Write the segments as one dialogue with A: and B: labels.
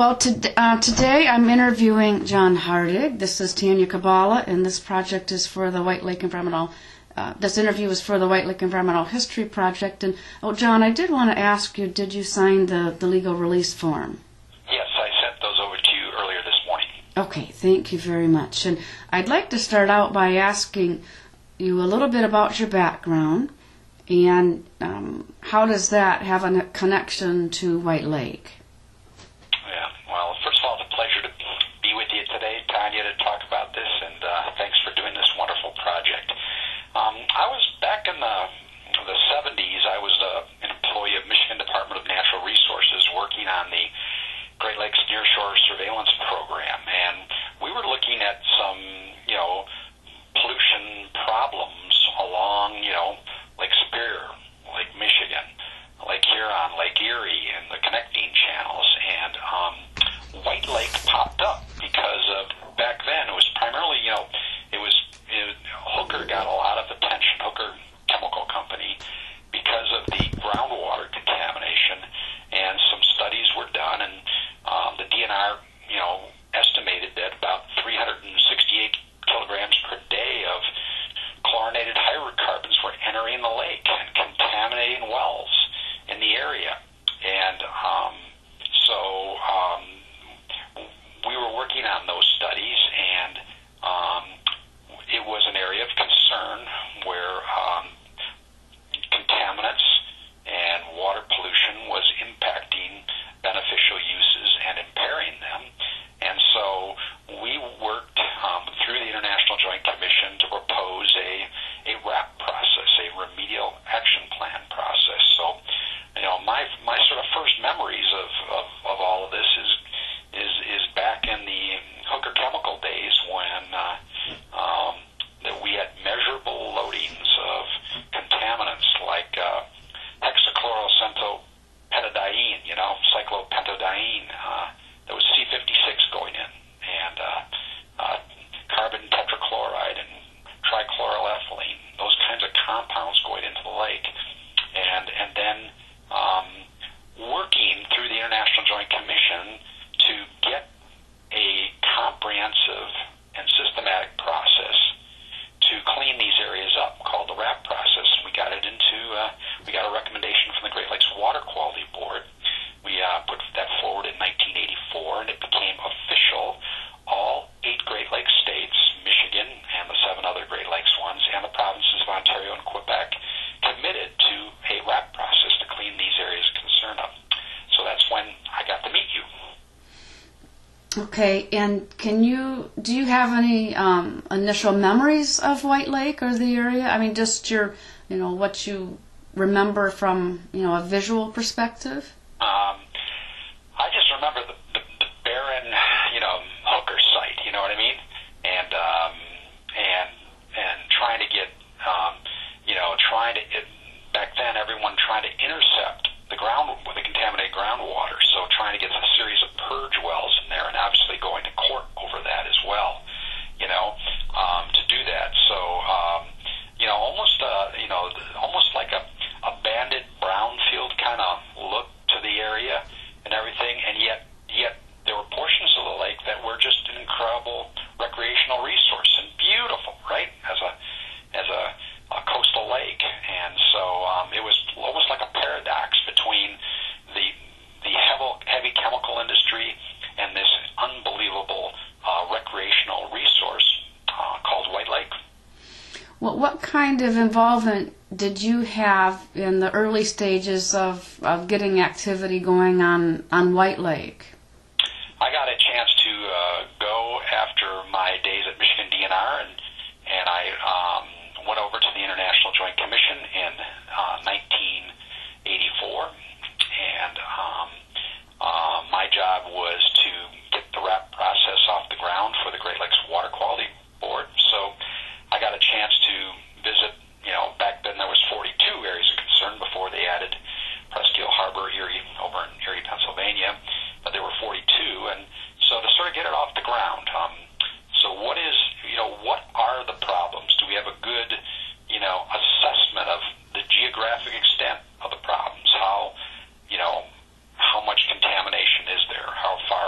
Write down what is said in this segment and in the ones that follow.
A: Well, today I'm interviewing John Hartig. This is Tanya Kabbalah, and this project is for the White Lake Environmental. This interview is for the White Lake Environmental History Project. And John, I did want to ask you: did you sign the legal release form?
B: Yes, I sent those over to you earlier this morning.
A: Okay, thank you very much. And I'd like to start out by asking you a little bit about your background and how does that have a connection to White Lake?
B: Yeah, well, first of all, it's a pleasure to be with you today, Tanya, to talk about this, and thanks for doing this wonderful project. I was back in the 70s. I was an employee of Michigan Department of Natural Resources working on the Great Lakes Nearshore Surveillance Program, and we were looking at some, pollution problems along, Lake Superior, Lake Michigan, Lake Huron, Lake Erie, and the connecting channels. And White Lake popped up because of, back then, it was primarily, Hooker got a lot of attention, Hooker Chemical Company, because of the groundwater contamination. And some studies were done, and the DNR, estimated that about 368 kilograms per day of chlorinated hydrocarbons were entering the lake and contaminating wells in the area. And so we were working on those studies, and it was an area of concern where contaminants and water pollution was impacting beneficial uses and impairing them. And so we worked through the International Joint Commission to propose a RAP process, a remedial action plan process. So, my sort of first memories of all of this is back in the Hooker Chemical days when that we had measurable loadings of contaminants like hexachloropentadiene, cyclopentadiene, that was C56 going in, and carbon tetrachloride and trichloroethylene, those kinds of compounds going into the lake. And then working through the International Joint Commission to get a comprehensive and systematic process to clean these areas up called the RAP process. We got it we got a recommendation from the Great Lakes Water Quality Board. We put that forward in 1984, and it became official. All 8 Great Lakes states, Michigan and the 7 other Great Lakes ones, and the provinces of Ontario and Quebec, committed to a RAP process to clean these areas of concern up. So that's when I got to meet you.
A: Okay, and do you have any initial memories of White Lake or the area? I mean, just your, what you remember from, a visual perspective?
B: I just remember the barren, Hooker site, you know what I mean? And trying to get, back then everyone trying to intercept the contaminated groundwater, so trying to get a series of purge wells in there, and obviously going to court over that as well, to do that. So, almost like a abandoned brownfield kind of look to the area and everything, and yet there were portions of the lake that were just an incredible recreational resource and beautiful, right, as a coastal lake. And so it was almost like a paradox between the heavy chemical industry and this unbelievable recreational resource called White Lake.
A: Well, what kind of involvement did you have in the early stages of getting activity going on White Lake?
B: I got a chance to go after my days at Michigan DNR, and I went over to the International Joint Commission in 1984, and my job was to get the RAP process off the ground for the Great Lakes Water Quality Board. So I got a chance to visit, back then there was 42 areas of concern before they added Presque Isle Harbor, Erie, over in Erie, Pennsylvania, but there were 42, and so to sort of get it off the ground. So what are the problems? Do we have a good, assessment of the geographic extent of the problems? How much contamination is there? How far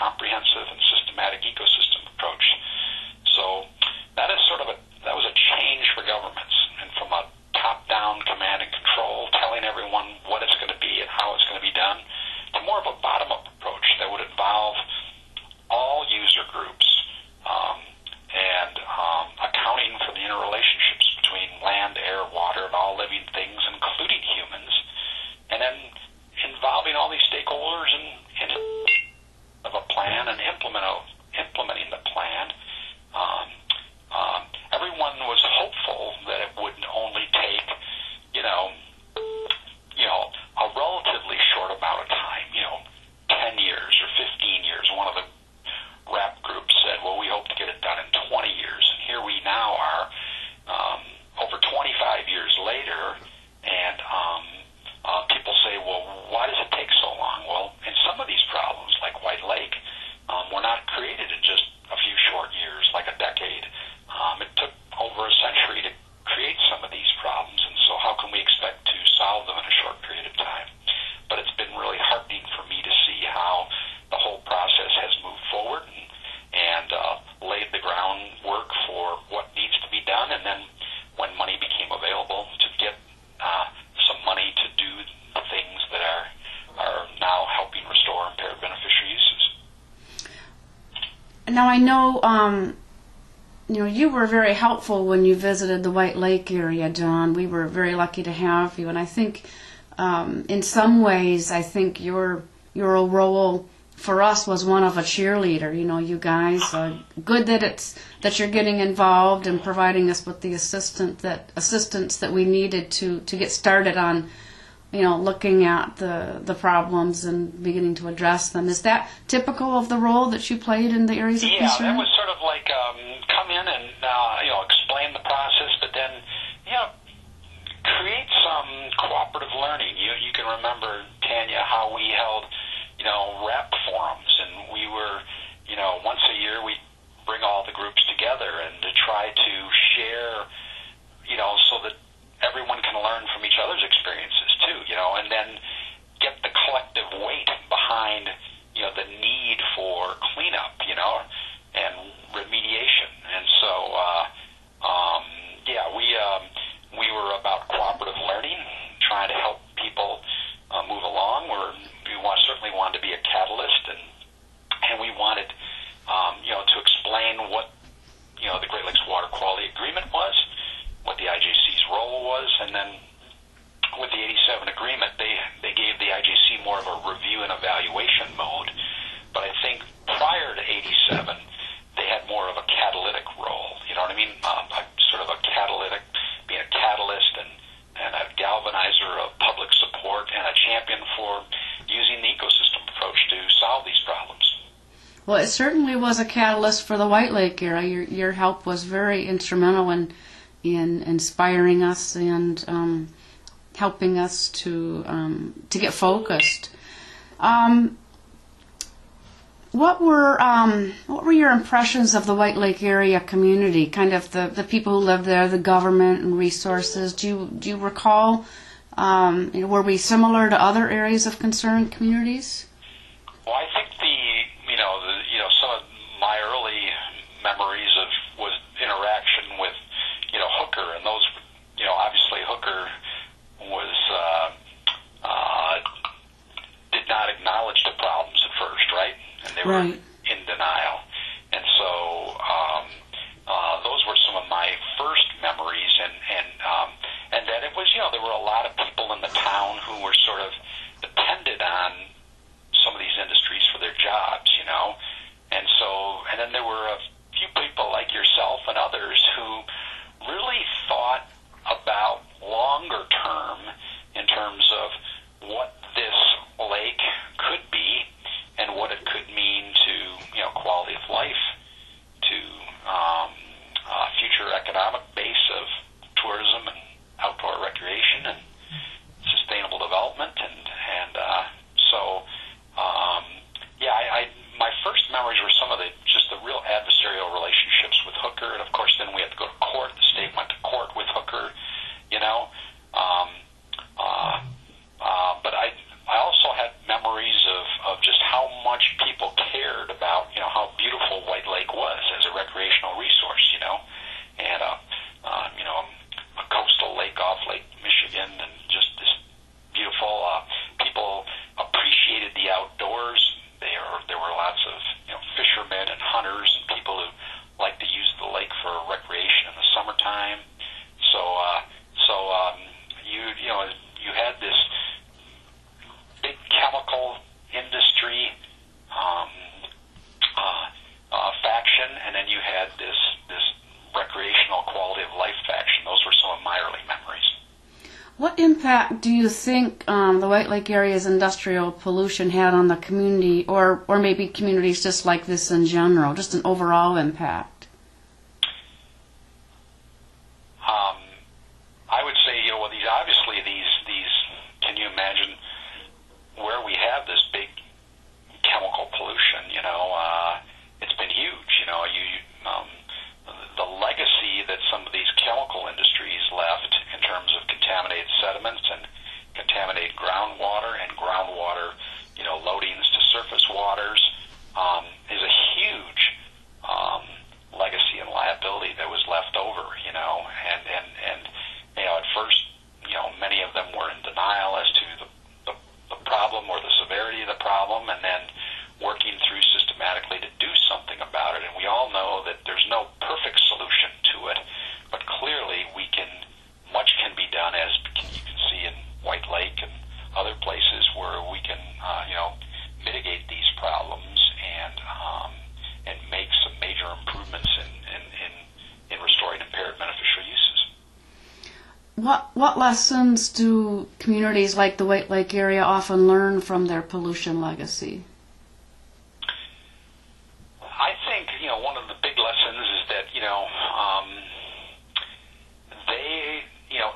B: comprehensive and systematic ecosystem approach. So that is that was a change for governments, and from a top-down command and control, telling everyone what it's going to be and how it's going to be done, to more of a bottom-up approach that would involve all user groups, and accounting for the interrelationships between land, air, water, and all living things, including humans, and then involving all these stakeholders in of a plan and implementing the plan. Everyone was hopeful that it would only take, a relatively short amount of time, 10 years or 15 years. One of the rap groups said, well, we hope to get it done in 20 years. And here we now are, over 25 years later, and people say, well, why does it take so long? Well, in some of these problems, like White Lake, were not created in just a few short years, like a decade. It took over a century to create some of these problems, and so how can we expect to solve them in a short period of time? But it's been really heartening for me to see how the whole process has moved forward and laid the groundwork for what needs to be done, and then when money became available, to get some money to do the things that are now helping restore impaired beneficiary uses.
A: Now I know, you were very helpful when you visited the White Lake area, John. We were very lucky to have you, and I think, in some ways, I think your role for us was one of a cheerleader. You guys, good that you're getting involved and providing us with the assistance that we needed to get started on, looking at the problems and beginning to address them. Is that typical of the role that you played in the areas of concern?
B: Yeah, that was sort of like come in and explain the process, but then create some cooperative learning. You can remember, Tanya, how we held rep forums, and we were once a year we bring all the groups together and to try to share, so that everyone can learn from each other's experiences too, and then get the collective weight behind, the need for cleanup, and remediation. And so, we were about cooperative learning, trying to help people move along. We certainly wanted to be a catalyst, and we wanted, to explain what, the Great Lakes Water Quality Agreement was, what the IJC's role was, and then with the 87 agreement, they gave the IJC more of a review and evaluation mode. But I think prior to 87, they had more of a catalytic role. You know what I mean? Sort of a catalytic, being a catalyst and a galvanizer of public support and a champion for using the ecosystem approach to solve these problems.
A: Well, it certainly was a catalyst for the White Lake area. Your help was very instrumental in inspiring us and helping us to get focused. What were your impressions of the White Lake area community? Kind of the people who live there, the government and resources. Do you recall? Were we similar to other areas of concern communities?
B: Well, I think some of my early memories was interaction with Hooker, and those obviously Hooker was did not acknowledge the problems at first, right? And they were in denial. And so those were some of my first memories, and then it was, there were a lot of people in the town who were sort of dependent on some of these industries for their jobs, and then there were a few people like yourself and others who really thought about longer term in terms of what this lake could be and what it could mean to quality of life, to future economic base of tourism and outdoor recreation and sustainable development, my first memories were some of the real adversarial relationships with Hooker, and of course then we had to go to court. The state went to court with Hooker, but I also had memories of just how much people cared about
A: impact do you think the White Lake area's industrial pollution had on the community, or maybe communities just like this in general, just an overall impact?
B: I would say, well, these, can you imagine where we have this big chemical pollution? It's been huge. The legacy that some of these chemical industries left in terms of contaminated sediments and contaminated groundwater and groundwater, loadings to surface waters, is a huge legacy and liability that was left over. And at first, many of them were in denial as to the problem or the severity of the problem, and then working through systematically to do something about it. And we all know that there's no perfect solution to it, but clearly much can be done, as you can see in White Lake and other places where we can, mitigate these problems and make some major improvements in restoring impaired beneficial uses.
A: What lessons do communities like the White Lake area often learn from their pollution legacy?
B: I think, one of the big lessons is that,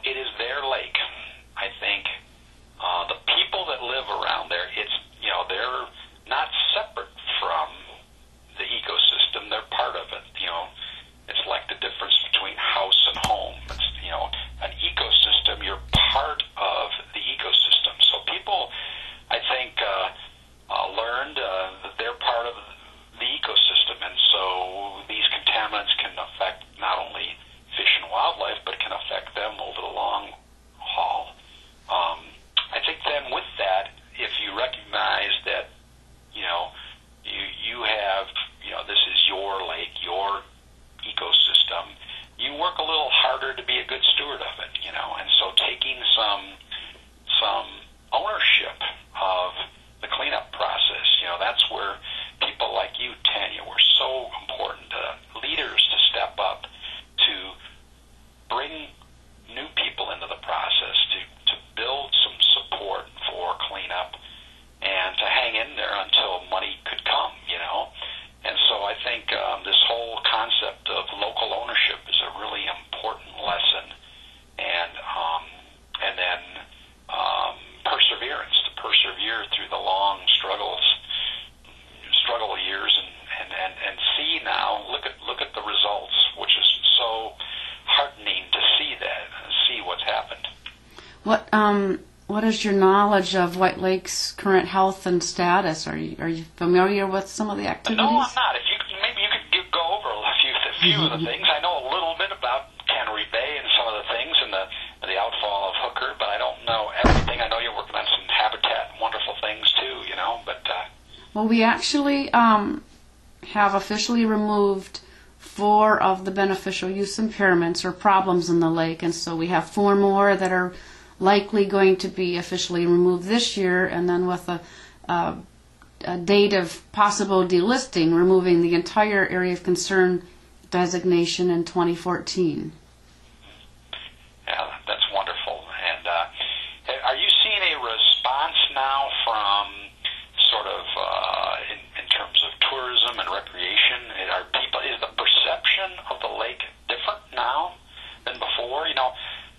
B: it is their lake. I think the people that live around there, they're not separate from the ecosystem. They're part of it. It's like the difference between house and home. It's, an ecosystem, you're part of the ecosystem. So people, I think, learned that they're part of the ecosystem, and so these contaminants can affect not only fish and wildlife, but can affect them over the long haul. I think then with that, if you recognize that, you have, this is your lake, your ecosystem, you work a little harder to be a good steward of it, and so taking some ownership of the cleanup process, that's where people like you, Tanya, were so important, leaders to step up to bring new people into the process, to build some support for cleanup, and to hang in there until money could come, And so I think this whole concept of local ownership is a really important lesson, and then perseverance, to persevere through the long struggle years, and see now, look at the results, which is so heartening to see what's happened.
A: What is your knowledge of White Lake's current health and status? Are you familiar with some of the activities?
B: No, I'm not. Maybe you could go over a few of the things. I know a little bit about Cannery Bay and some of the things, and the outfall of Hooker, but I don't know everything. I know you're working on some habitat and wonderful things too, But
A: well, we actually have officially removed 4 of the beneficial use impairments or problems in the lake, and so we have 4 more that are likely going to be officially removed this year, and then with a date of possible delisting, removing the entire area of concern designation in 2014.
B: Yeah, that's wonderful. And are you seeing a response now from sort of in terms of tourism and recreation? Is the perception of the lake different now than before?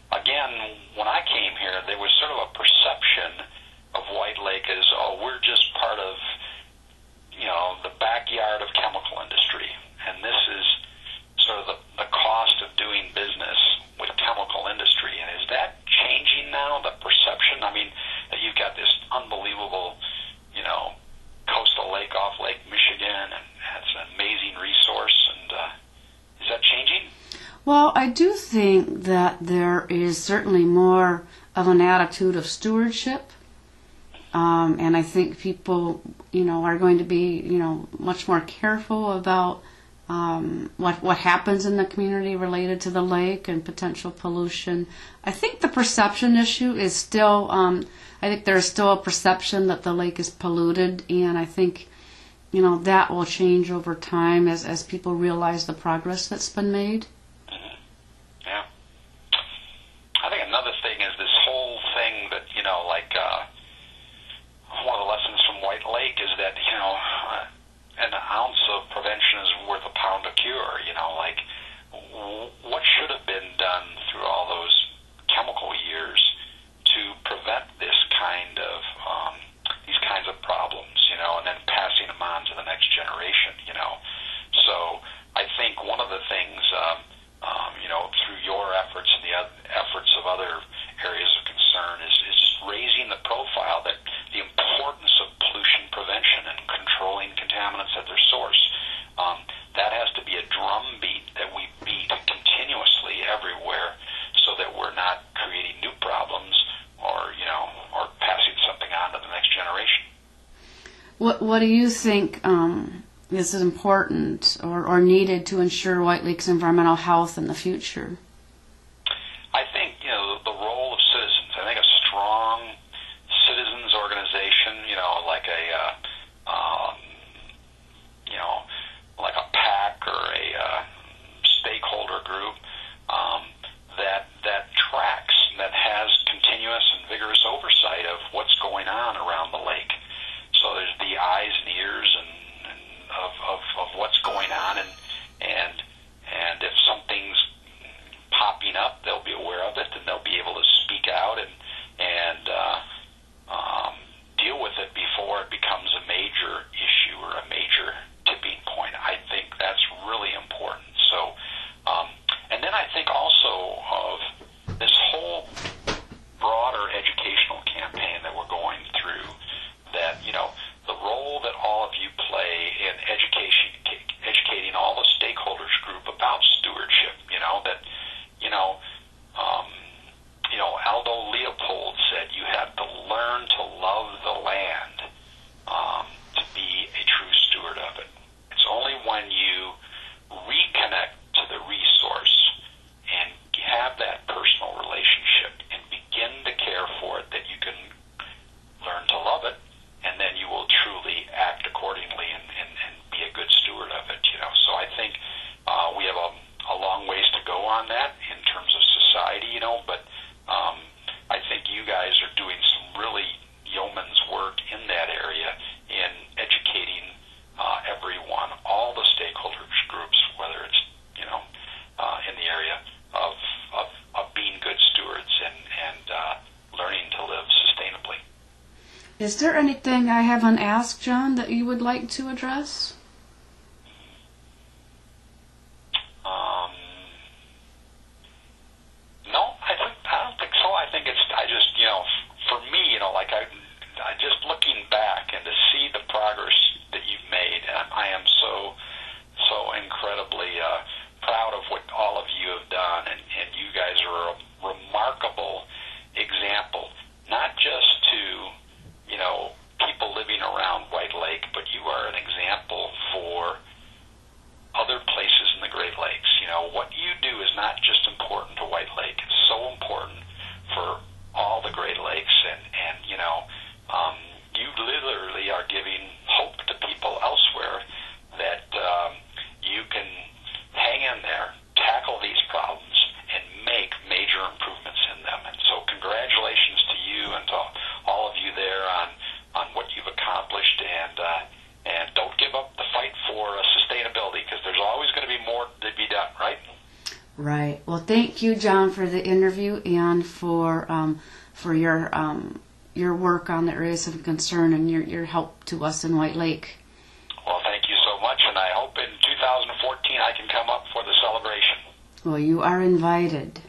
B: Again, when I came here, there was sort of a perception of White Lake as, we're just part of, the backyard of chemical industry. And this is sort of the cost of doing business with chemical industry. And is that changing now, the perception? I mean, that you've got this unbelievable, coastal lake off Lake Michigan, and it's an amazing resource. And is that changing?
A: Well, I do think that there is certainly more of an attitude of stewardship, and I think people, are going to be, much more careful about what happens in the community related to the lake and potential pollution. I think the perception issue is still, I think there's still a perception that the lake is polluted, and I think, that will change over time as people realize the progress that's been made.
B: Yeah. I think another thing is this whole thing found a cure. Like what should have been done through all those chemical years to prevent this kind of these kinds of problems, and then passing them on to the next generation. So I think one of the things, through your efforts and the efforts of other areas of concern is just raising the profile that the importance of pollution prevention and controlling contaminants at their source. That has to be a drumbeat that we beat continuously everywhere, so that we're not creating new problems or passing something on to the next generation.
A: What do you think is important or needed to ensure White Lake's environmental health in the future?
B: I think, the role of citizens. I think a strong citizens organization, like like a PAC or a stakeholder group that tracks, that has continuous and vigorous oversight of what's going on around the lake. So there's the eyes and ears and of what's going on, and if something's popping up, they'll be aware of it, and they'll be able to speak out and deal with it before it becomes a major issue or a major tipping point. I think that's really important. So, and then I think also of this whole broader educational campaign that we're going through, that, the role that all of you play in educating all the stakeholders group about stewardship, Aldo Leopold said you have to learn to love the land to be a true steward of it. It's only when you reconnect to the resource and have that personal relationship and begin to care for it that you can learn to love it, and then you will truly act accordingly and be a good steward of it. So I think we have a long ways to go on that in terms of society, but I think you guys are doing some really yeoman's work in that area in educating everyone, all the stakeholders groups, whether it's in the area of being good stewards and learning to live sustainably.
A: Is there anything I haven't asked, John, that you would like to address?
B: No, I don't think so. I think I just, for me, like I just looking back and to see the progress that you've made, I am so incredibly proud of what all of you have done, and you guys are a remarkable example, not just to people living around White Lake, but you are an example for other places in the Great Lakes. What you do is not just important to White Lake. It's so important for all the Great Lakes, and you literally are giving hope to people elsewhere that you can hang in there, tackle these problems, and make major improvements in them. And so congratulations to you and to all of you there on what you've accomplished, and don't give up the fight for sustainability, because there's always going to be more to be done, right?
A: Right. Well, thank you, John, for the interview and for your work on the areas of concern and your help to us in White Lake.
B: Well, thank you so much, and I hope in 2014 I can come up for the celebration.
A: Well, you are invited.